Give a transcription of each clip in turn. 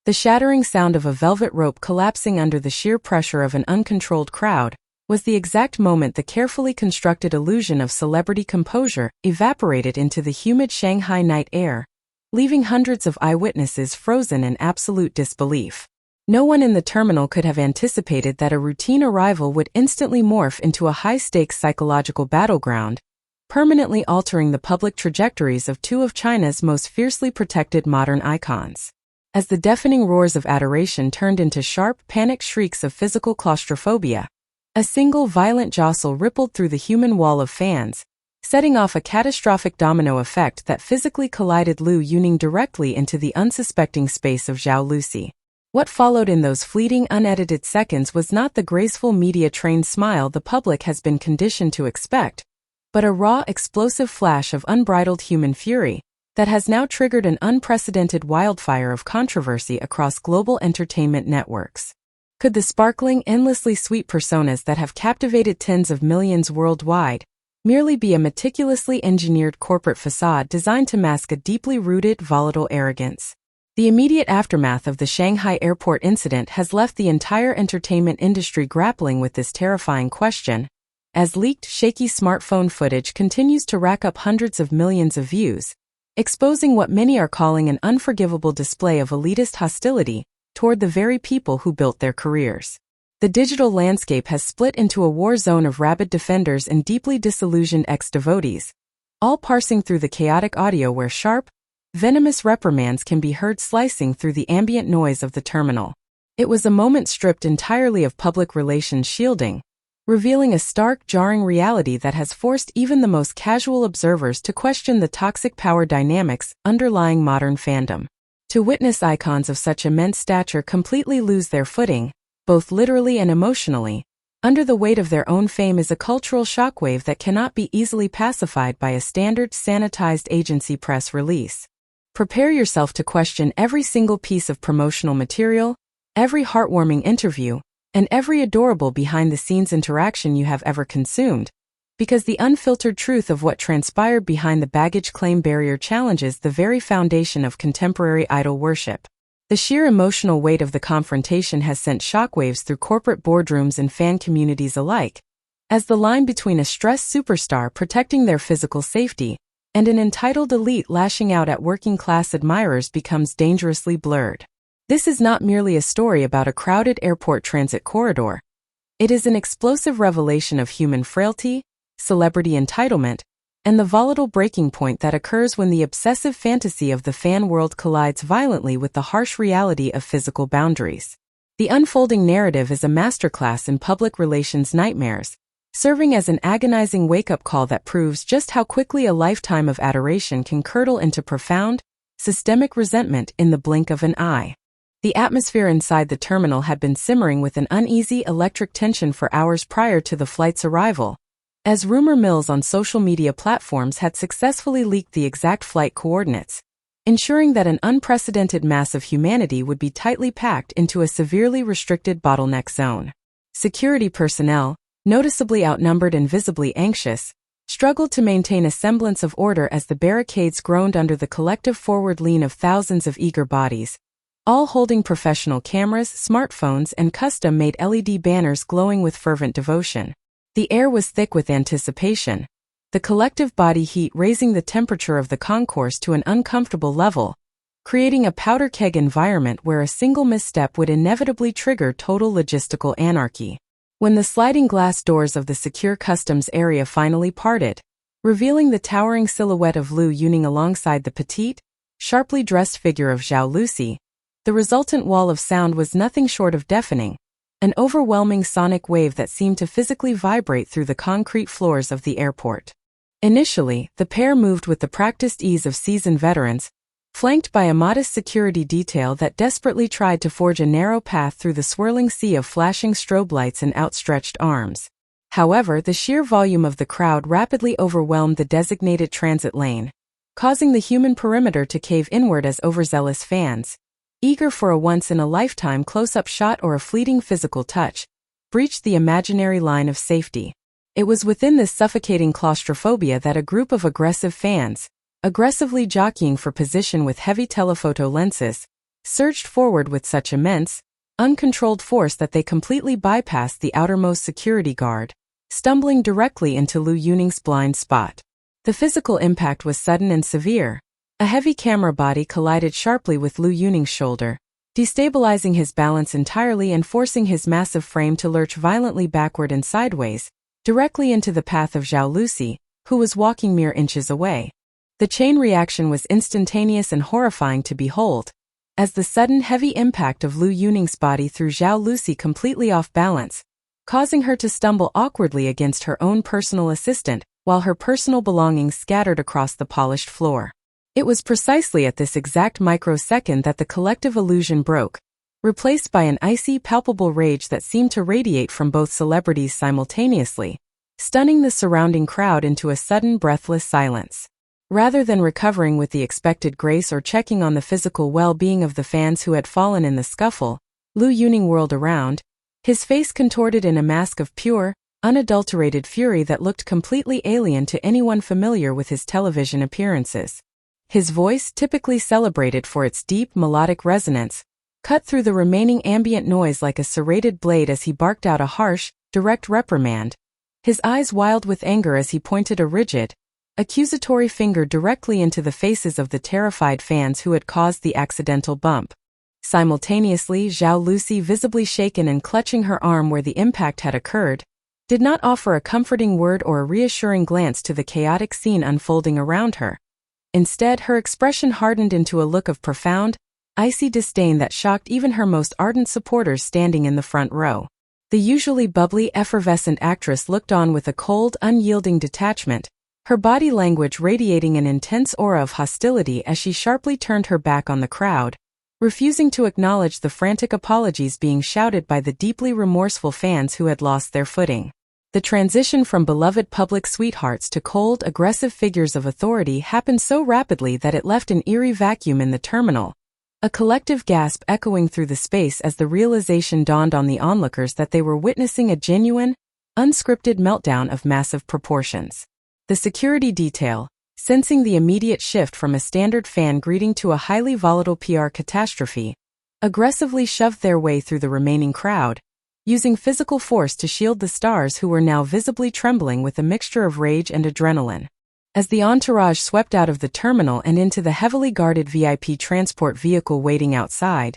The shattering sound of a velvet rope collapsing under the sheer pressure of an uncontrolled crowd was the exact moment the carefully constructed illusion of celebrity composure evaporated into the humid Shanghai night air, leaving hundreds of eyewitnesses frozen in absolute disbelief. No one in the terminal could have anticipated that a routine arrival would instantly morph into a high-stakes psychological battleground, permanently altering the public trajectories of two of China's most fiercely protected modern icons. As the deafening roars of adoration turned into sharp, panicked shrieks of physical claustrophobia, a single violent jostle rippled through the human wall of fans, setting off a catastrophic domino effect that physically collided Liu Yuning directly into the unsuspecting space of Zhao Lusi. What followed in those fleeting, unedited seconds was not the graceful media-trained smile the public has been conditioned to expect, but a raw, explosive flash of unbridled human fury that has now triggered an unprecedented wildfire of controversy across global entertainment networks. Could the sparkling, endlessly sweet personas that have captivated tens of millions worldwide merely be a meticulously engineered corporate facade designed to mask a deeply rooted, volatile arrogance? The immediate aftermath of the Shanghai airport incident has left the entire entertainment industry grappling with this terrifying question, as leaked, shaky smartphone footage continues to rack up hundreds of millions of views, exposing what many are calling an unforgivable display of elitist hostility toward the very people who built their careers. The digital landscape has split into a war zone of rabid defenders and deeply disillusioned ex-devotees, all parsing through the chaotic audio where sharp, venomous reprimands can be heard slicing through the ambient noise of the terminal. It was a moment stripped entirely of public relations shielding, revealing a stark, jarring reality that has forced even the most casual observers to question the toxic power dynamics underlying modern fandom. To witness icons of such immense stature completely lose their footing, both literally and emotionally, under the weight of their own fame is a cultural shockwave that cannot be easily pacified by a standard, sanitized agency press release. Prepare yourself to question every single piece of promotional material, every heartwarming interview, and every adorable behind-the-scenes interaction you have ever consumed, because the unfiltered truth of what transpired behind the baggage claim barrier challenges the very foundation of contemporary idol worship. The sheer emotional weight of the confrontation has sent shockwaves through corporate boardrooms and fan communities alike, as the line between a stressed superstar protecting their physical safety and an entitled elite lashing out at working-class admirers becomes dangerously blurred. This is not merely a story about a crowded airport transit corridor. It is an explosive revelation of human frailty, celebrity entitlement, and the volatile breaking point that occurs when the obsessive fantasy of the fan world collides violently with the harsh reality of physical boundaries. The unfolding narrative is a masterclass in public relations nightmares, serving as an agonizing wake-up call that proves just how quickly a lifetime of adoration can curdle into profound, systemic resentment in the blink of an eye. The atmosphere inside the terminal had been simmering with an uneasy electric tension for hours prior to the flight's arrival, as rumor mills on social media platforms had successfully leaked the exact flight coordinates, ensuring that an unprecedented mass of humanity would be tightly packed into a severely restricted bottleneck zone. Security personnel, noticeably outnumbered and visibly anxious, struggled to maintain a semblance of order as the barricades groaned under the collective forward lean of thousands of eager bodies, all holding professional cameras, smartphones, and custom-made LED banners glowing with fervent devotion. The air was thick with anticipation, the collective body heat raising the temperature of the concourse to an uncomfortable level, creating a powder keg environment where a single misstep would inevitably trigger total logistical anarchy. When the sliding glass doors of the secure customs area finally parted, revealing the towering silhouette of Liu Yuning alongside the petite, sharply dressed figure of Zhao Lusi, the resultant wall of sound was nothing short of deafening, an overwhelming sonic wave that seemed to physically vibrate through the concrete floors of the airport. Initially, the pair moved with the practiced ease of seasoned veterans, flanked by a modest security detail that desperately tried to forge a narrow path through the swirling sea of flashing strobe lights and outstretched arms. However, the sheer volume of the crowd rapidly overwhelmed the designated transit lane, causing the human perimeter to cave inward as overzealous fans, eager for a once-in-a-lifetime close-up shot or a fleeting physical touch, breached the imaginary line of safety. It was within this suffocating claustrophobia that a group of aggressive fans, aggressively jockeying for position with heavy telephoto lenses, surged forward with such immense, uncontrolled force that they completely bypassed the outermost security guard, stumbling directly into Liu Yuning's blind spot. The physical impact was sudden and severe. A heavy camera body collided sharply with Liu Yuning's shoulder, destabilizing his balance entirely and forcing his massive frame to lurch violently backward and sideways, directly into the path of Zhao Lusi, who was walking mere inches away. The chain reaction was instantaneous and horrifying to behold, as the sudden heavy impact of Liu Yuning's body threw Zhao Lusi completely off balance, causing her to stumble awkwardly against her own personal assistant, while her personal belongings scattered across the polished floor. It was precisely at this exact microsecond that the collective illusion broke, replaced by an icy, palpable rage that seemed to radiate from both celebrities simultaneously, stunning the surrounding crowd into a sudden breathless silence. Rather than recovering with the expected grace or checking on the physical well-being of the fans who had fallen in the scuffle, Liu Yuning whirled around, his face contorted in a mask of pure, unadulterated fury that looked completely alien to anyone familiar with his television appearances. His voice, typically celebrated for its deep melodic resonance, cut through the remaining ambient noise like a serrated blade as he barked out a harsh, direct reprimand, his eyes wild with anger as he pointed a rigid, accusatory finger directly into the faces of the terrified fans who had caused the accidental bump. Simultaneously, Zhao Lusi, visibly shaken and clutching her arm where the impact had occurred, did not offer a comforting word or a reassuring glance to the chaotic scene unfolding around her. Instead, her expression hardened into a look of profound, icy disdain that shocked even her most ardent supporters standing in the front row. The usually bubbly, effervescent actress looked on with a cold, unyielding detachment, her body language radiating an intense aura of hostility as she sharply turned her back on the crowd, refusing to acknowledge the frantic apologies being shouted by the deeply remorseful fans who had lost their footing. The transition from beloved public sweethearts to cold, aggressive figures of authority happened so rapidly that it left an eerie vacuum in the terminal, a collective gasp echoing through the space as the realization dawned on the onlookers that they were witnessing a genuine, unscripted meltdown of massive proportions. The security detail, sensing the immediate shift from a standard fan greeting to a highly volatile PR catastrophe, aggressively shoved their way through the remaining crowd, using physical force to shield the stars who were now visibly trembling with a mixture of rage and adrenaline. As the entourage swept out of the terminal and into the heavily guarded VIP transport vehicle waiting outside,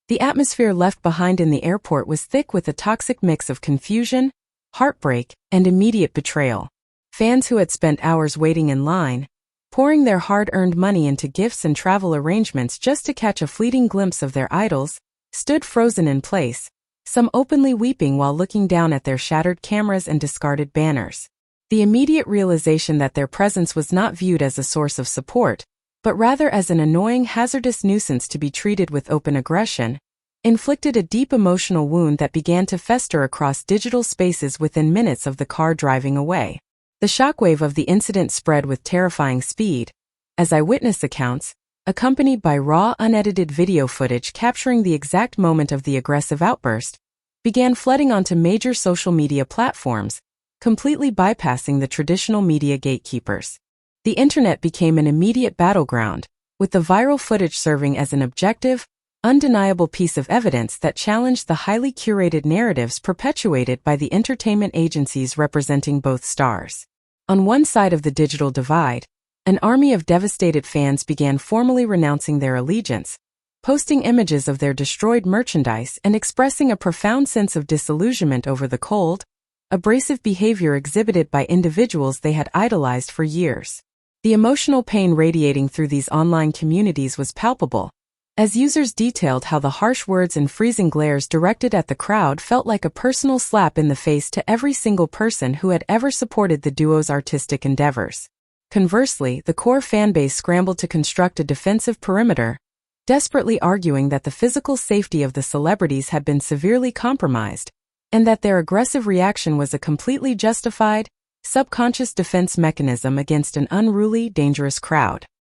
the atmosphere left behind in the airport was thick with a toxic mix of confusion, heartbreak, and immediate betrayal. Fans who had spent hours waiting in line, pouring their hard-earned money into gifts and travel arrangements just to catch a fleeting glimpse of their idols, stood frozen in place, some openly weeping while looking down at their shattered cameras and discarded banners. The immediate realization that their presence was not viewed as a source of support, but rather as an annoying, hazardous nuisance to be treated with open aggression, inflicted a deep emotional wound that began to fester across digital spaces within minutes of the car driving away. The shockwave of the incident spread with terrifying speed, as eyewitness accounts, accompanied by raw, unedited video footage capturing the exact moment of the aggressive outburst, began flooding onto major social media platforms, completely bypassing the traditional media gatekeepers. The internet became an immediate battleground, with the viral footage serving as an objective, undeniable piece of evidence that challenged the highly curated narratives perpetuated by the entertainment agencies representing both stars. On one side of the digital divide, an army of devastated fans began formally renouncing their allegiance, posting images of their destroyed merchandise and expressing a profound sense of disillusionment over the cold, abrasive behavior exhibited by individuals they had idolized for years. The emotional pain radiating through these online communities was palpable, as users detailed how the harsh words and freezing glares directed at the crowd felt like a personal slap in the face to every single person who had ever supported the duo's artistic endeavors. Conversely, the core fanbase scrambled to construct a defensive perimeter, desperately arguing that the physical safety of the celebrities had been severely compromised, and that their aggressive reaction was a completely justified, subconscious defense mechanism against an unruly, dangerous crowd.